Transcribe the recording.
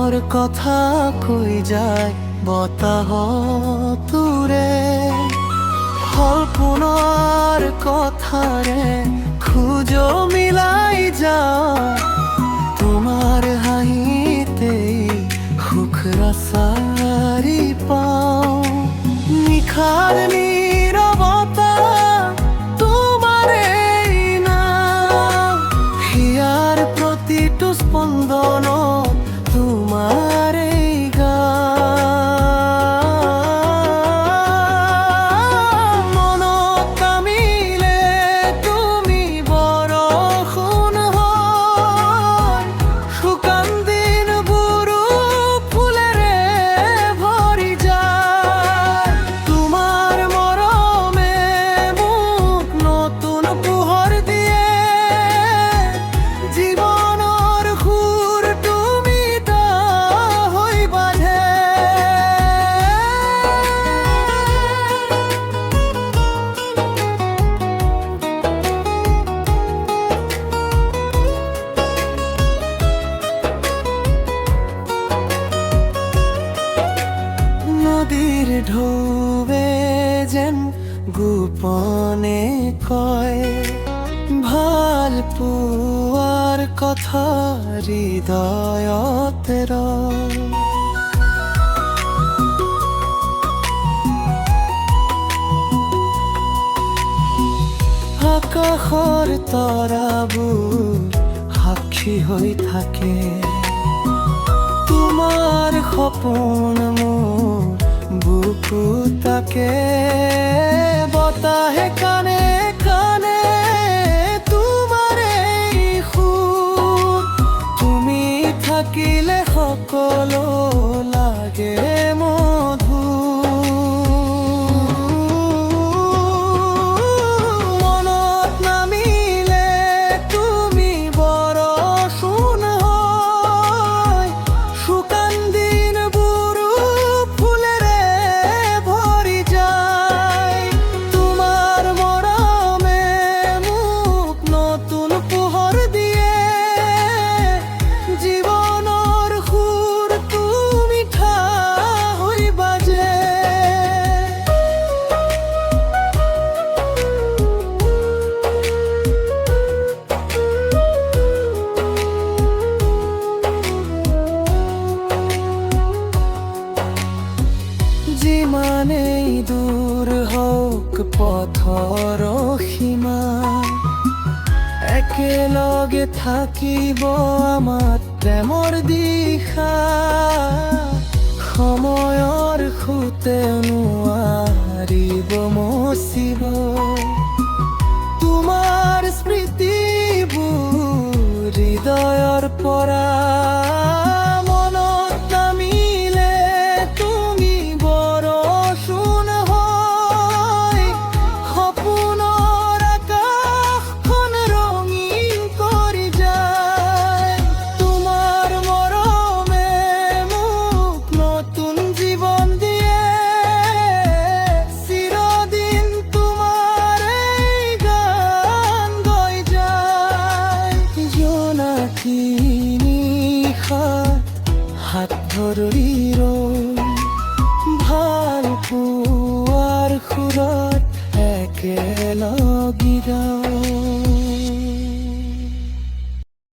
মনৰ কথা কৈ যায় বতাহ তোৰে সপোনৰ কথাৰে খোজ মিলাই যায় তোমাৰ হাঁহিতেই সুখ ৰাচাৰি পাওঁ নিশাৰ নীৰৱতা তোমাৰেই নাম হিয়াৰ প্ৰতিটো স্পন্দন তোমাৰেই গান মনত নামিলে তুমি বৰষুণ হয় শুকান দিনবোৰো ফুলেৰে ভৰি যায় তোমাৰ মৰমে মোক নতুন পোহৰ দিয়ে জীৱনৰ সুৰ তুমি তা হৈ বাঁধে নদীৰ ঢৌৱে যেন গোপনে কয় ভাল পোৱাৰ কথা হৃদয়তে ৰয় আকাশৰ তৰাবোৰ সাক্ষী হৈ থাকে তোমাৰ সপোন মোৰ বুকু তাকে বতাহে কানে কানে তোমাৰেই সুৰ তুমি থাকিলে সকলো লাগে মনত নামিলে তুমি বৰষুণ হয় শুকান দিনবোৰো ফুলেৰে ভৰি যায় তোমাৰ মৰমে মোক নতুন পোহৰ দিয়ে জীৱনৰ সুৰ তুমি ঠা হৈ বাজে যিমানেই দূৰ হওক পথৰ সীমা একেলগে থাকিব আমাৰ প্ৰেমৰ দিশা সময়ৰ খুঁতে নোৱা